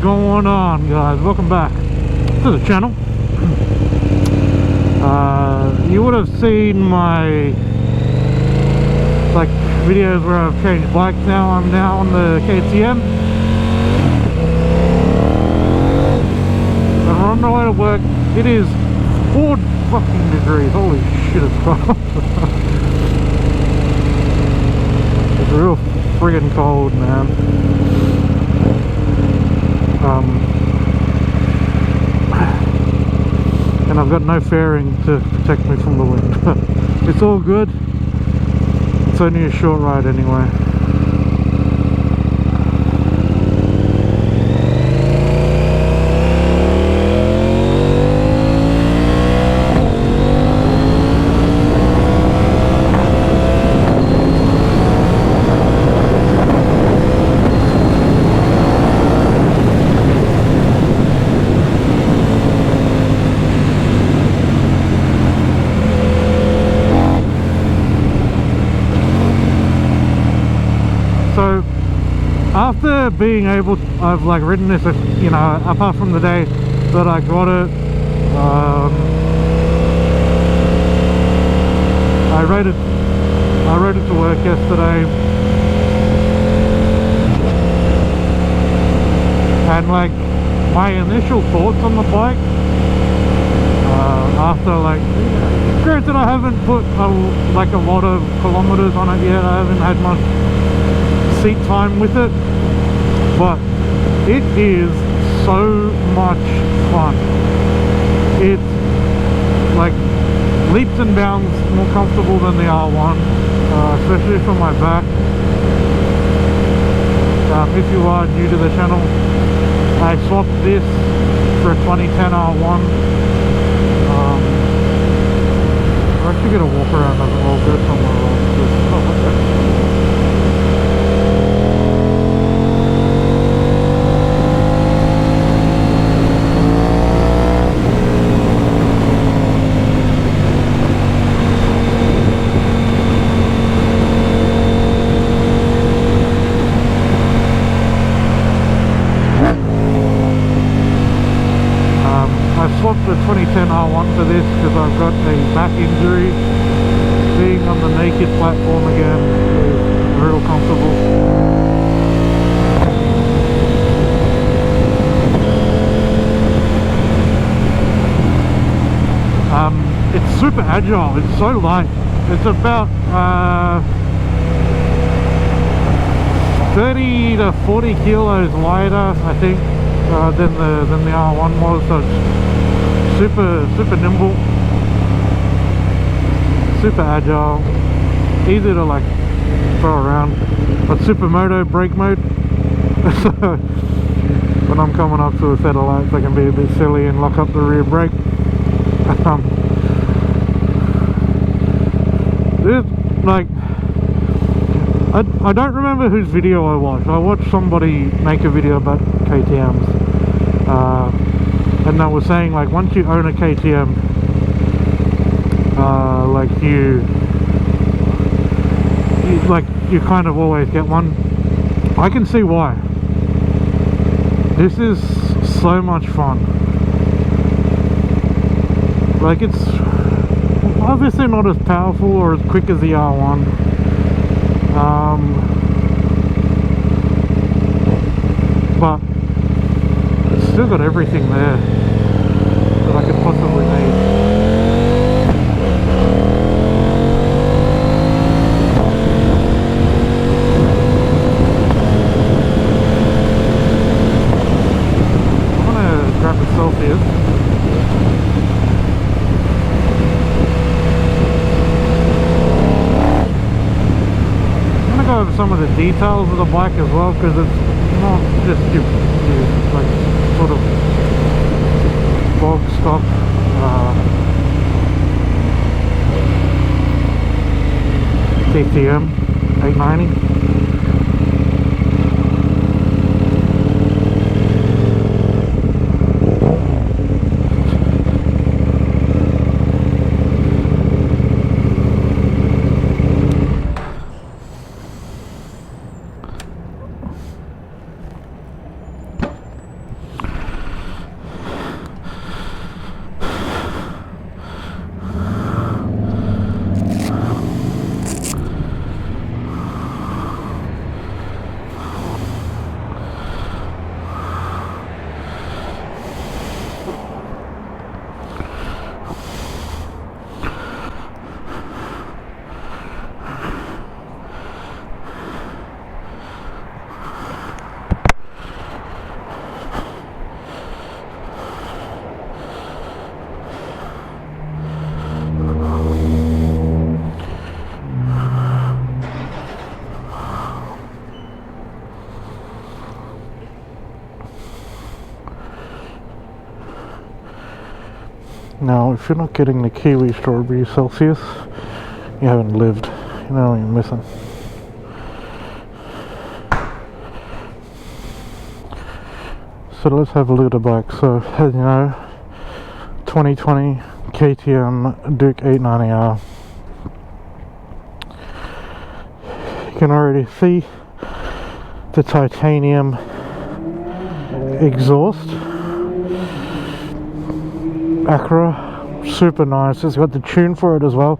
going on, guys? Welcome back to the channel. You would have seen my videos where I've changed bikes. Now I'm on the KTM and we're on the way to work. It is 4 fucking degrees. Holy shit, it's cold. It's real friggin' cold, man. And I've got no fairing to protect me from the wind. It's all good. It's only a short ride anyway. So after being able, I've ridden this, you know, apart from the day that I got it, I rode it to work yesterday, and my initial thoughts on the bike, after granted I haven't put a lot of kilometers on it yet, I haven't had much seat time with it, but it is so much fun. It's leaps and bounds more comfortable than the R1, especially for my back. If you are new to the channel, I swapped this for a 2010 R1. We're actually going to walk around a little bit somewhere else. The 2010 R1 for this because I've got a back injury. Being on the naked platform again is real comfortable. It's super agile, it's so light. It's about 30 to 40 kilos lighter, I think, than the R1 was, so it's super nimble, super agile, easy to throw around, but supermoto brake mode. So when I'm coming up to a set of lights I can be a bit silly and lock up the rear brake. I don't remember whose video I watched. I watched somebody make a video about KTMs, and they were saying once you own a KTM, you kind of always get one. I can see why. This is so much fun. It's obviously not as powerful or as quick as the R1. But it's still got everything there that I could possibly need. I'm gonna grab a selfie. Go over some of the details of the bike as well, because it's not just your sort of bog stock KTM 890. Now, if you're not getting the kiwi strawberry Celsius, you haven't lived. You know what you're missing. So let's have a look at the bike. So, as you know, 2020 KTM Duke 890R. You can already see the titanium exhaust. Acura, super nice. It's got the tune for it as well.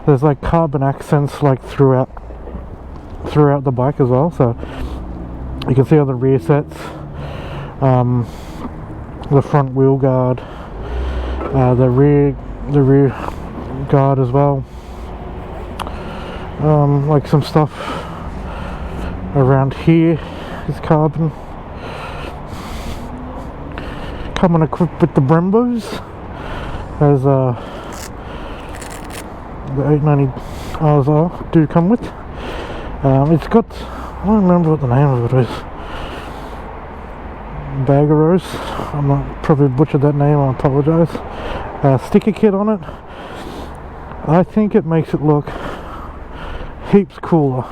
There's like carbon accents like throughout the bike as well. So you can see on the rear sets, the front wheel guard, the rear guard as well. Like some stuff around here is carbon. Coming equipped with the Brembos, as the 890Rs do come with. It's got, I don't remember what the name of it is. Bagaros. I'm not, probably butchered that name, I apologise. Sticker kit on it. I think it makes it look heaps cooler.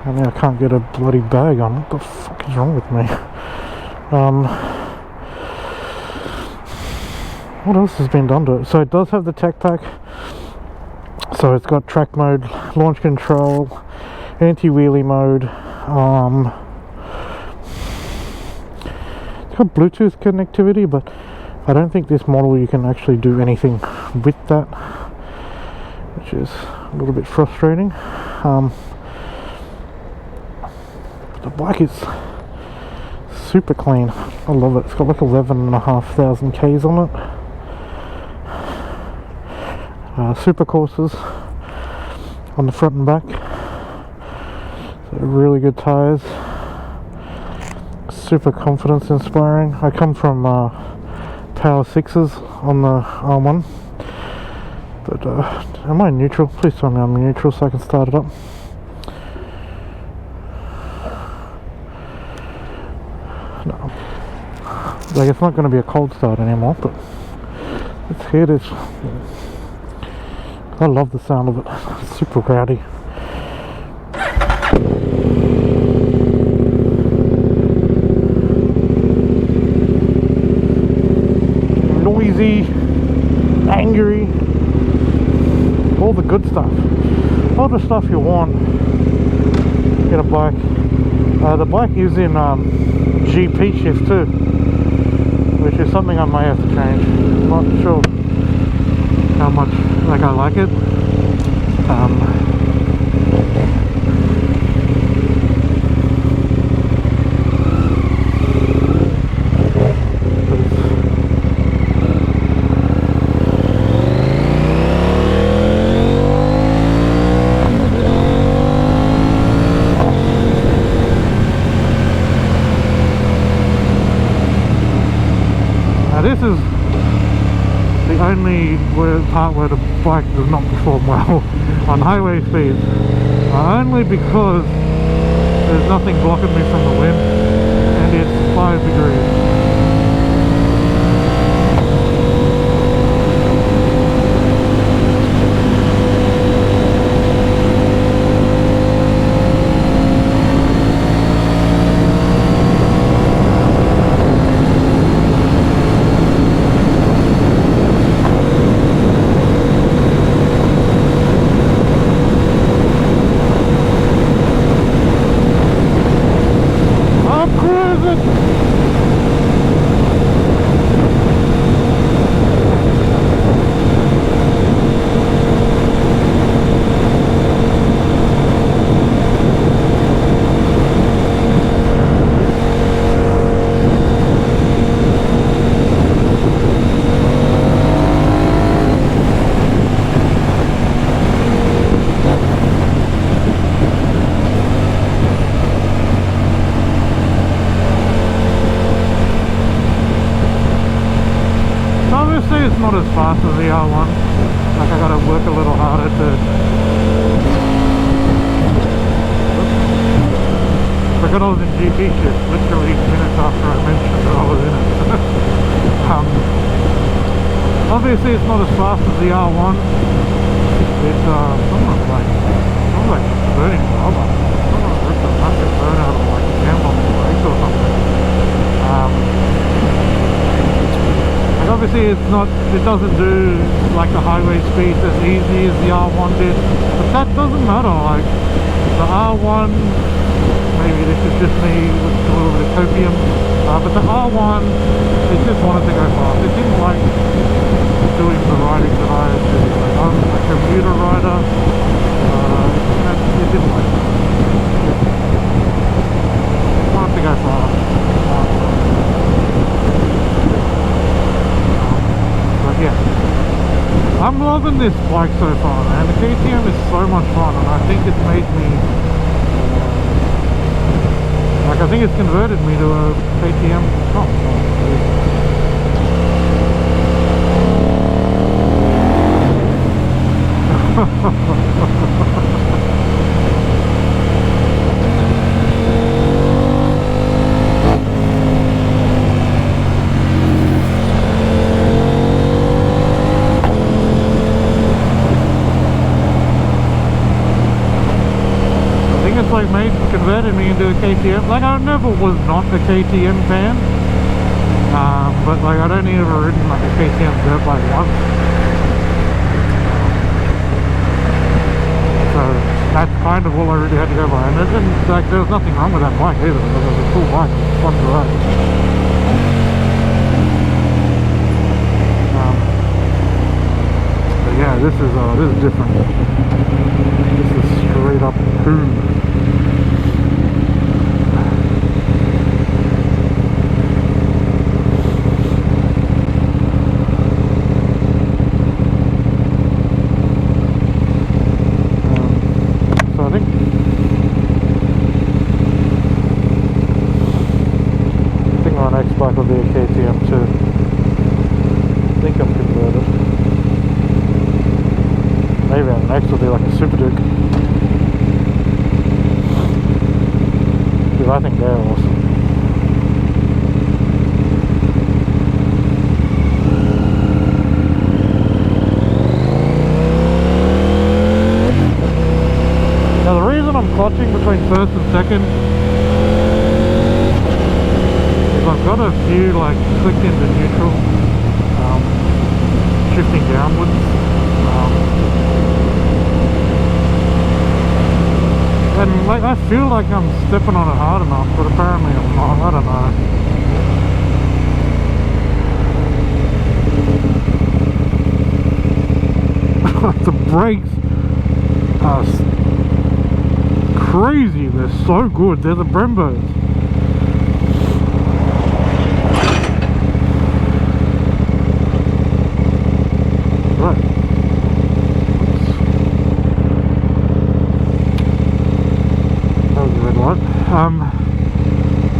I mean, I can't get a bloody bag on. What the fuck is wrong with me? What else has been done to it? So it does have the tech pack. So it's got track mode, launch control, anti-wheelie mode. It's got Bluetooth connectivity, but I don't think this model you can actually do anything with that, which is a little bit frustrating. But the bike is super clean. I love it. It's got like 11,500 Ks on it. Super courses on the front and back. So really good tyres. Super confidence inspiring. I come from Power 6s on the R1. But am I neutral? Please tell me I'm neutral so I can start it up. No. Like, it's not going to be a cold start anymore, but let's hear this. I love the sound of it. It's super rowdy. Noisy, angry, all the good stuff. All the stuff you want in a bike. The bike is in GP shift too, which is something I may have to change. I'm not sure how much I like it. Now this is the only part where the bike does not perform well on highway speeds, only because there's nothing blocking me from the wind and it's 5 degrees. It's not as fast as the R1. Like, I gotta work a little harder to. Like when I was in GP shift, literally minutes after I mentioned that I was in it. I Obviously it's not as fast as the R1. It's someone's like burning rubber. Someone ripped a massive burn out of like a jam on the brakes or something. And obviously it doesn't do like the highway speeds as easy as the R1 did, but that doesn't matter. Like the R1, maybe this is just me with a little bit of copium, but the R1, it just wanted to go fast. It didn't like doing the riding that I do. Like I'm a commuter rider, it didn't like that. It wanted to go fast. But yeah, I'm loving this bike so far, man. The KTM is so much fun, and I think it's made me I think it's converted me to a KTM. Converted me into a KTM. Like I never was not a KTM fan, but like I'd only ever ridden like a KTM dirt bike once, so that's kind of all I really had to go by. And like there was nothing wrong with that bike either. It was a cool bike, it was fun to ride. But yeah, this is different. This is straight up boom. Will be a KTM too. I think I'm converted. Maybe our next will be like a Super Duke. Because I think they're awesome. Now the reason I'm clutching between first and second, I've got a few like clicked into neutral, shifting downwards, and like I feel like I'm stepping on it hard enough, but apparently I'm not. I don't know. The brakes are crazy, they're so good, they're the Brembos.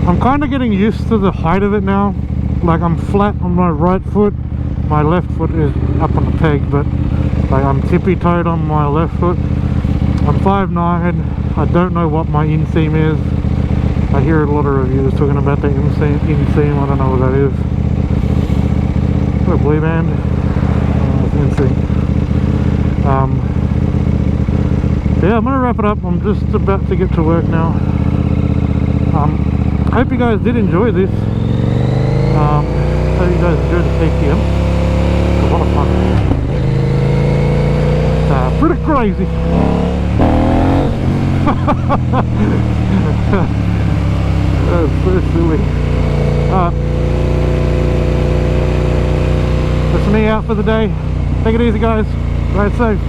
I'm kind of getting used to the height of it now. Like I'm flat on my right foot, my left foot is up on the peg, but like I'm tippy-toed on my left foot. I'm 5'9", I don't know what my inseam is. I hear a lot of reviews talking about the inseam, I don't know what that is. Is that a blue band? It's inseam. Yeah, I'm gonna wrap it up. I'm just about to get to work now. I hope you guys did enjoy this. Hope you guys enjoyed the KTM. It was a lot of fun. Pretty crazy. That's so silly. That's me out for the day. Take it easy, guys. Ride safe.